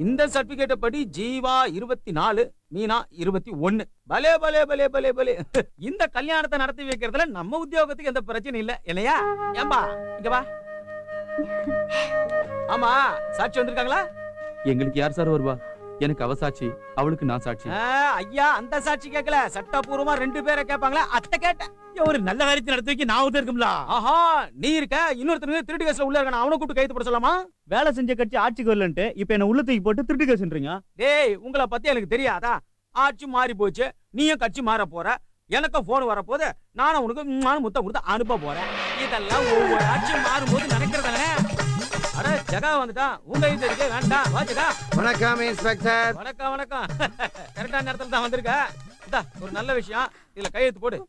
இந்த சர்டிபிகேட் படி ஜீவா 24, மீனா 21. பலே பலே பலே பலே பலே. இந்த கல்யாணத்தை நடத்தி வைக்கிறதுல நம்ம உத்தியோகத்துக்கு எந்த பிரச்சனை இல்ல இல்லையா? ஏம்பா இங்க வா. ஆமா, சாட்சி வந்திருக்காங்களா? எங்களுக்கு யார் சார் வருவா? எனக்கு அவ சாட்சி, அவளுக்கு நான் சாட்சி. ஐயா, அந்த சாட்சி கேட்கல, சட்டபூர்வமா 2 பேரை கேட்பாங்களா, அத்தை கேட்டேன். ஒரு நல்ல காரியத்தை நடத்தி வைக்க நான் உதவி இருக்கும்ல. ஆஹா, நீ இருக்க, இன்னொருத்தருக்கு திருட்டு கேஸ்ல உள்ள இருக்க, அவனை கூப்பிட்டு கைது போட சொல்லலாமா? வேலை செஞ்ச கட்சி ஆட்சிக்கு வரலன்ட்டு இப்ப என்ன உள்ள தூக்கி போட்டு திருட்டு கேஸ்ன்றீங்க? டேய், உங்களை பத்தி எனக்கு தெரியாதா? ஆட்சி மாறி போச்சு, நீயும் கட்சி மாற போற, எனக்கும் போன் வர போது, நானும் உனக்கு முத்தம் கொடுத்து அனுப்ப போறேன். இதெல்லாம் ஒவ்வொரு ஆட்சி மாறும்போது நடக்கிறதானே. அட ஜகா வந்துட்டான், உங்க இது இருக்கே வேண்டாம். வா ஜகா. வணக்கம் இன்ஸ்பெக்டர். வணக்கம் வணக்கம். கரெக்டான நேரத்துல தான் வந்திருக்க. இதா ஒரு நல்ல விஷயம், இதுல கையெழுத்து போடு.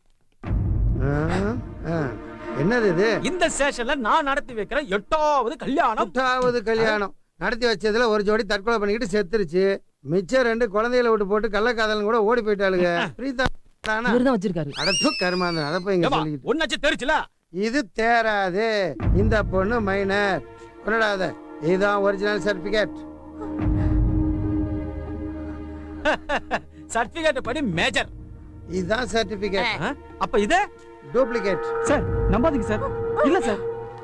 என்னது இது? இந்த ஸ்டேஷன்ல நான் நடத்தி வைக்கிற 8வது கல்யாணம். 8வது கல்யாணம் நடத்தி வச்சதுல ஒரு ஜோடி தற்கொலை பண்ணிக்கிட்டு செத்துருச்சு. மிச்சம் 2 குழந்தைகளை விட்டு போட்டு கள்ளக்காதலன் கூட ஓடி போயிட்டாளுங்க. பிரீதா இவர்தான் வச்சிருக்காரு. அடத்து கருமாந்தன், அத போய் இங்க சொல்லிக்கிட்டு. ஒண்ணாச்சு தெரிச்சுல. இது தேராது. இந்த பொண்ணு மைனர். கொண்டாத. இதுதான் ஒரிஜினல் சர்டிபிகேட். சர்டிபிகேட் படி மேஜர். இதுதான் சர்டிபிகேட். அப்ப இது டூப்ளிகேட். சார் நம்பாதீங்க சார். இல்ல சார்.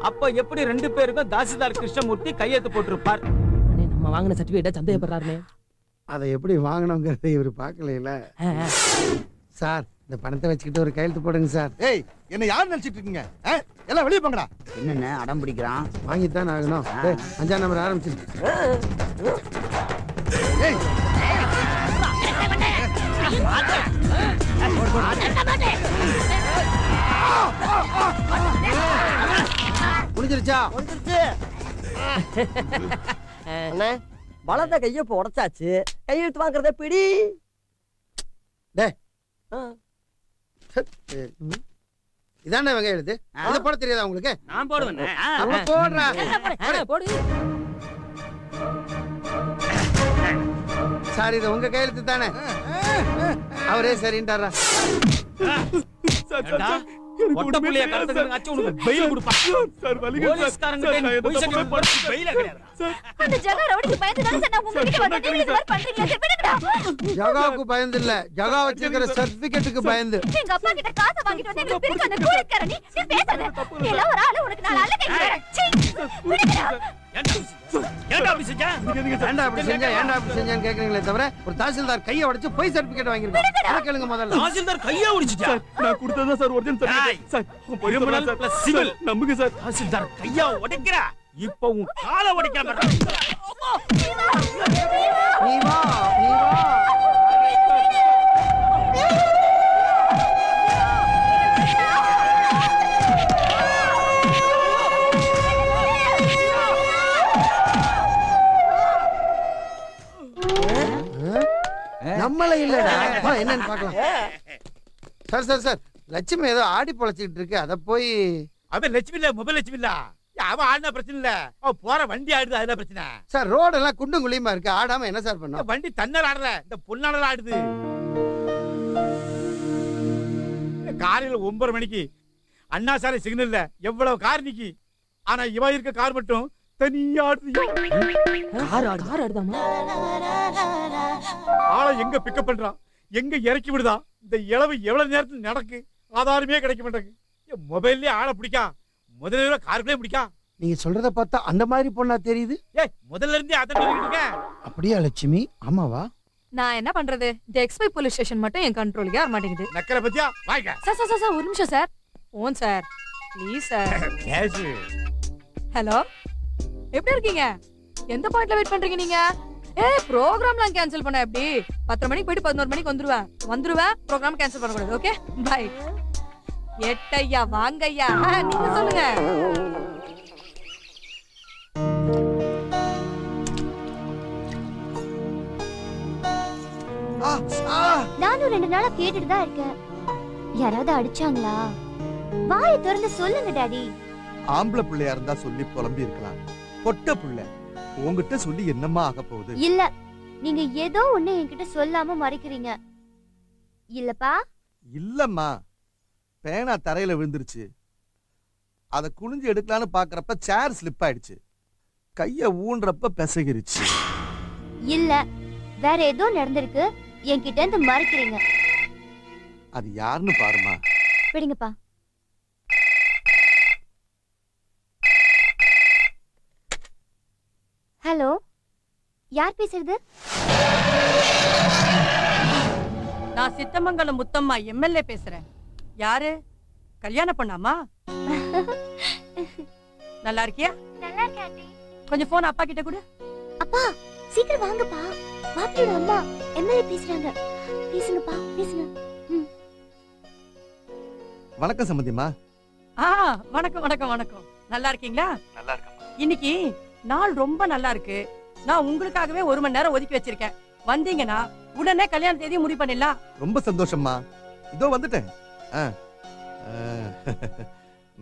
அப்ப எப்படி 2 பேருக்கும் தாசில்தார் கிருஷ்ணமூர்த்தி கையெழுத்து போட்டிருப்பார்? நம்ம வாங்கின சர்டிபிகேட் சந்தேகப்படுறாருனே. அதை எப்படி வாங்கணுங்கிறத இவர் பார்க்கல. சார், இந்த பணத்தை வச்சுக்கிட்டு ஒரு கையெழுத்து போடுங்க சார். ஏய், என்ன யார் நினைச்சிட்டு இருக்கீங்க? எல்லாம் வெளியே போங்கடா. என்னென்ன அடம் பிடிக்கிறான்? வாங்கித்தான் ஆகணும். 5ஆம் நம்பர் ஆரம்பிச்சு. முடிஞ்சிருச்சா? வளர்ந்த கைய இப்ப உடைச்சாச்சு. கையெழுத்து வாங்குறத பிடி. இதானே வெங்க எழுது. இத போட தெரியாதா உங்களுக்கு? நான் போடுவேன். அவன் போடுறா. போடு. சார், இது உங்க கையெழுத்து தானே? அவரே சரின்றாரா? ஒட்ட புள்ளைய கடத்துறதுக்கு அச்சு உனக்கு பெயில் கொடுப்பா. சார் வலிங்க சார். போலீஸ்காரங்க போய் சர்டிபிகேட் போட்டு பெயில கிடையாது. அந்த ஜகா ரவுடிக்கு பயந்து தான் சார் நான் உங்ககிட்ட வந்து நீங்க இது மாதிரி பண்றீங்க. விடுங்கடா. ஜகாவுக்கு பயந்து இல்ல, ஜகா வச்சிருக்கிற சர்டிபிகேட்டுக்கு பயந்து. எங்க அப்பா கிட்ட காசை வாங்கிட்டு வந்து எங்களுக்கு பிரிச்சு அந்த கூலிக்கார நீ பேசாத. எல்லாம் ஒரு ஆளு உனக்கு 4 ஆளு கையில. சீ. விடுங்கடா. ஏன்டா அப்படி செஞ்ச? ஏன்டா அப்படி செஞ்ச? ஏன்டா அப்படி செஞ்சன்னு கேக்குறீங்களே தவிர ஒரு தாசில்தார் கையை உடைச்சு போய் சர்டிபிகேட் வாங்கிருக்காங்க. அத கேளுங்க முதல்ல. தாசில்தார் கையை உடைச்சிட்டா? சார், நான் கொடுத்ததா sir original certificate. Sir, criminal plus civil. நம்புங்க சார். தாசில்தார் கையை உடைக்கிறா. இப்போ உன் காலை உடைக்காம இருடா. நீ வா, நீ வா. நம்மள இல்லடா. வா, என்னன்னு பார்க்கலாம். சார் சார் சார், லட்சுமி ஏதோ ஆடி பொழைச்சிட்டு இருக்கு. அத போய். அவன் லட்சுமி இல்ல, மொபைல் லட்சுமி இல்ல. அவன் ஆடினா பிரச்சனை இல்ல, அவன் போற வண்டி ஆடுது, அதுல பிரச்சனை. சார், ரோடெல்லாம் குண்டும் குழியுமா இருக்கு. ஆடாம என்ன சார் பண்ணும்? வண்டி தன்னால் ஆடல, இந்த பொன்னால ஆடுது. காலையில 9:30 மணிக்கு அண்ணா சாலை சிக்னல்ல எவ்வளவு கார் நிக்கி, ஆனா இவ இருக்க கார் மட்டும் தனியா ஆடுது. கார் ஆடுதாமா? ஆளை எங்க பிக்கப் பண்றான், எங்க இறக்கி விடுதா, இந்த இளவு எவ்வளவு நேரத்துல நடக்கு, ஆதாரமே கிடைக்க மாட்டேங்குது. மொபைல்லயே ஆளை பிடிக்கா, முதல்ல காருக்குள்ளே பிடிக்கா. நீங்க சொல்றத பார்த்தா அந்த மாதிரி பொண்ணா தெரியுது. முதல்ல இருந்தே அதான். அப்படியா லட்சுமி? ஆமாவா? நான் என்ன பண்றது, இந்த எக்ஸ்பை போலீஸ் ஸ்டேஷன் மட்டும் என் கண்ட்ரோலுக்கு வர மாட்டேங்குது. நக்கற பத்தியா வாங்க. சார் ஒரு நிமிஷம் sir. Own sir, please sir. Hello, எப்படி இருக்கீங்க? எந்த பாயிண்ட்ல வெயிட் பண்றீங்க நீங்க? ப்ரோக்ராம்லாம் கேன்சல் பண்ண எப்படி? 10 மணிக்கு போயிட்டு 11 மணிக்கு வந்துருவேன். ப்ரோக்ராம் கேன்சல் பண்ண கூடாது. Okay bye. எட்டையா வாங்கய்யா, நீங்க சொல்லுங்க. நானும் 2 நாளா கேட்டுட்டு தான் இருக்கேன். யாராவது அடிச்சாங்களா? வாயை திறந்து சொல்லுங்க டாடி. ஆம்பளை பிள்ளையா இருந்தா சொல்லி புலம்பி இருக்கலாம். பொட்ட பிள்ளை உங்ககிட்ட சொல்லி என்னம்மா ஆக போகுது? இல்ல, நீங்க ஏதோ ஒண்ணு என்கிட்ட சொல்லாம மறைக்கிறீங்க. இல்லப்பா? இல்லம்மா, பேனா தரையில விழுந்துருச்சு. அத குனிஞ்சு எடுக்கலான்னு பாக்குறப்ப சேர் ஸ்லிப் ஆயிடுச்சு. கைய ஊன்றப்ப பிசகிருச்சு. இல்ல வேற ஏதோ நடந்திருக்கு, என்கிட்ட இருந்து மறைக்கிறீங்க. அது யாருன்னு பாருமா. விடுங்கப்பா. ஹலோ, யார் பேசுறது? நான் சித்தமங்கலம் முத்தம்மா எம்எல்ஏ பேசுறேன். யாரு? கல்யாணம் பண்ணாமா? நல்லா இருக்கியா? நல்லா இருக்கேன் ஆண்டி. கொஞ்சம் போன் அப்பா கிட்ட கொடு. அப்பா சீக்கிரம் வாங்கப்பா. மாப்பிளோட அம்மா எம்எல்ஏ பேசுறாங்க. பேசுங்கப்பா, பேசுங்க. வணக்கம் சம்பந்திமா. வணக்கம் வணக்கம் வணக்கம். நல்லா இருக்கீங்களா? நல்லா இருக்கேன். இன்னைக்கு நாள் ரொம்ப நல்லா இருக்கு. நான் உங்களுக்காகவே 1 மணி நேரம் ஒதுக்கி வச்சிருக்கேன். வந்தீங்கன்னா உடனே கல்யாண தேதி முடிவு பண்ணிடலாம். ரொம்ப சந்தோஷம்மா. இதோ வந்துட்டேன்.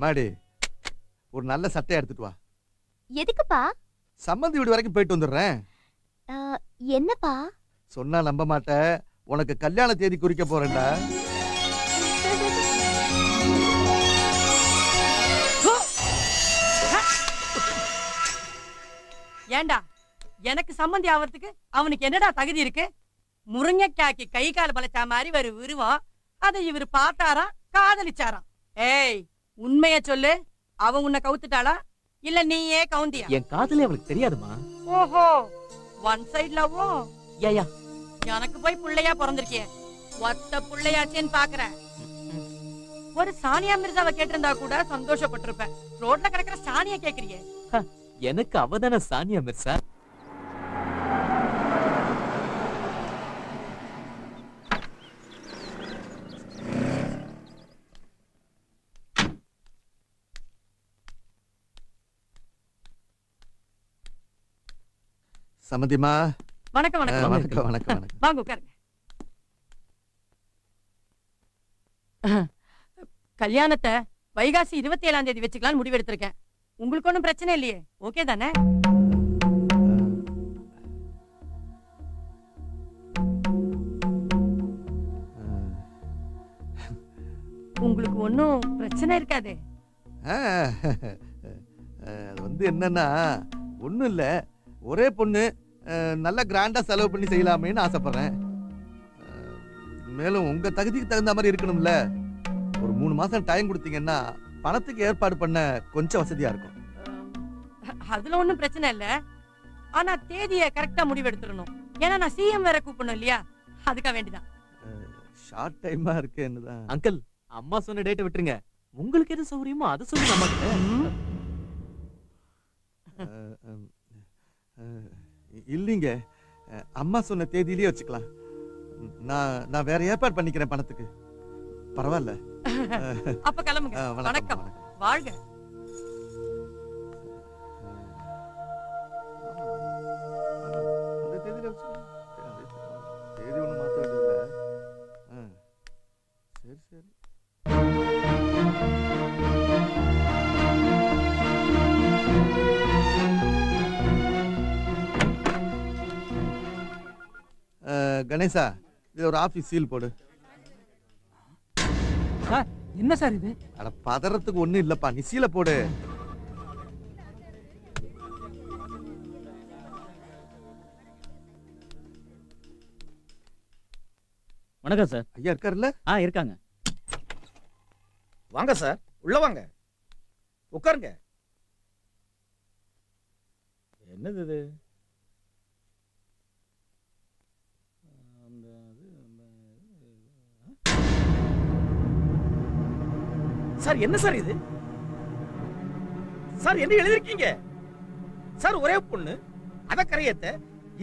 மாடி, ஒரு நல்ல சட்டை எடுத்துட்டு வா. எதுக்குப்பா? சம்பந்தி வீடு வரைக்கும் போயிட்டு வந்துடுறேன். என்னப்பா? சொன்னா நம்ப மாட்ட, உனக்கு கல்யாண தேதி குறிக்க போறேன்டா. ஏண்டா, எனக்கு சம்பந்தி ஆவறதுக்கு அவனுக்கு என்னடா தகுதி இருக்கு? முருங்கைக்காய்க்கு கை கால் பலச்சா மாதிரி ஒரு உருவம். அதை இவரு பார்த்தாராம், காதலிச்சாராம். ஏய், உண்மைய சொல்லு. அவன் உன்னை கவுத்துட்டாளா இல்ல நீயே கவுந்தியா? என் காதலே அவளுக்கு தெரியாதுமா. ஓஹோ, ஒன் சைடு லவ்வும். ஏயா, எனக்கு போய் புள்ளையா பிறந்திருக்கிய, ஒத்த புள்ளையாச்சேன்னு பாக்குறேன். ஒரு சானியா மிர்சாவை கேட்டிருந்தா கூட சந்தோஷப்பட்டிருப்பேன். ரோட்ல கிடக்குற சானியா கேக்குறியே. எனக்கு அவதான சானியா மிர்சா. சம்பந்திமா. வணக்கம் வணக்கம் வணக்கம் வணக்கம் வணக்கம். வாங்க உட்காருங்க. கல்யாணத்தை வைகாசி 27ஆம் தேதி வச்சுக்கலாம்னு முடிவெடுத்திருக்கேன். உங்களுக்கு ஒண்ணும் பிரச்சனை இல்லையே? ஓகே தானே? உங்களுக்கு ஒன்னும் பிரச்சனை இருக்காதே? அது வந்து என்னன்னா ஒண்ணும் இல்ல, ஒரே பொண்ணு, நல்ல கிராண்டா செலவு பண்ணி செய்யலாமேன்னு ஆசைப்படுறேன். மேலும் உங்க தகுதிக்கு தகுந்த மாதிரி இருக்கணும்ல. ஒரு 3 மாசம் டைம் கொடுத்தீங்கன்னா பணத்துக்கு ஏற்பாடு பண்ண கொஞ்சம் வசதியா இருக்கும். அதுல ஒண்ணும் பிரச்சனை இல்ல. ஆனா தேதியை கரெக்டா முடிவெடுத்துடணும். ஏன்னா நான் சிஎம் வேற கூப்பிடணும் இல்லையா? அதுக்காக வேண்டிதான். ஷார்ட் டைமா இருக்கு என்னதான். அங்கிள், அம்மா சொன்ன டேட்டை விட்டுருங்க. உங்களுக்கு எது சௌகரியமோ அதை சொல்லுங்க அம்மா கிட்ட. இல்லீங்க, அம்மா சொன்ன தேதியிலேயே வச்சுக்கலாம். நான் வேற ஏற்பாடு பண்ணிக்கிறேன் பணத்துக்கு. பரவாயில்ல. அப்ப கிளம்புங்க. வணக்கம். வாழ்க. தேதி ஒண்ணு மாத்த வேண்டியதில்லை. சரி சரி. கணேசா, இது ஒரு ஆபீஸ் சீல் போடு. என்ன சார் இது? அட பதறதுக்கு ஒண்ணும் இல்லப்பா, நீ சீல போடு. வணக்கம் சார். ஐயா இருக்காருல்ல? இருக்காங்க. வாங்க சார், உள்ள வாங்க, உட்காருங்க. என்னது இது? சார் என்ன சார் இது? சார் என்ன எழுதிருக்கீங்க? சார் ஒரே பொண்ணு, அத கரையத்த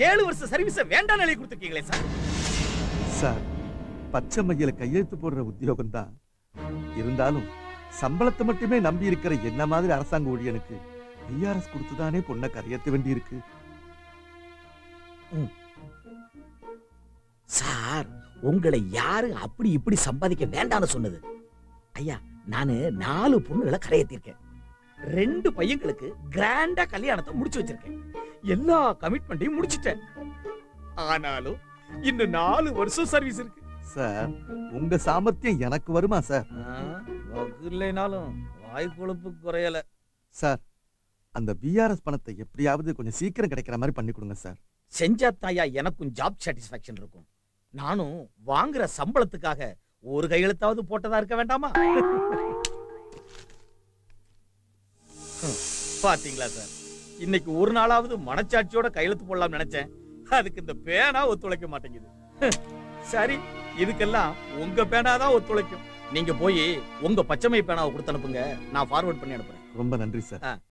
7 வருஷ சர்வீஸ வேண்டாம் எழுதி கொடுத்துருக்கீங்களே சார். சார், பச்சை மையில கையெழுத்து போடுற உத்தியோகம் தான். இருந்தாலும் சம்பளத்தை மட்டுமே நம்பி இருக்கிற என்ன மாதிரி அரசாங்க ஊழியனுக்கு ஐஆர்எஸ் கொடுத்துதானே பொண்ணை கரையத்த வேண்டி இருக்கு. சார், உங்களை யாரு அப்படி இப்படி சம்பாதிக்க வேண்டாம்னு சொன்னது? ஐயா, நானு 4 பொண்ணுகளை கரையத்திருக்கேன். 2 பையங்களுக்கு கிராண்டா கல்யாணத்தை முடிச்சு வச்சிருக்கேன். எல்லா கமிட்மெண்ட்டையும் முடிச்சிட்டேன். ஆனாலும் இன்னும் 4 வருஷம் சர்வீஸ் இருக்கு. சார், உங்க சாமர்த்தியம் எனக்கு வருமா சார்? இல்லைனாலும் வாய் கொழுப்பு குறையல. சார், அந்த பிஆர்எஸ் பணத்தை எப்படியாவது கொஞ்சம் சீக்கிரம் கிடைக்கிற மாதிரி பண்ணி கொடுங்க சார். செஞ்சாத்தாயா எனக்கும் ஜாப் சாட்டிஸ்பாக்சன் இருக்கும். நானும் வாங்குற சம்பளத்துக்காக ஒரு கையெழுத்தாவது போட்டதா இருக்க வேண்டாமா? பாத்தீங்களா சார், இன்னைக்கு ஒரு நாளாவது மனச்சாட்சியோட கையெழுத்து போடலாம் நினைச்சேன். அதுக்கு இந்த பேனா ஒத்துழைக்க மாட்டேங்குது. சரி, இதுக்கெல்லாம் உங்க பேனாதான் ஒத்துழைக்கும். நீங்க போய் உங்க பச்சைமை பேனாவை கொடுத்து அனுப்புங்க, நான் ஃபார்வர்ட் பண்ணி அனுப்புறேன். ரொம்ப நன்றி சார்.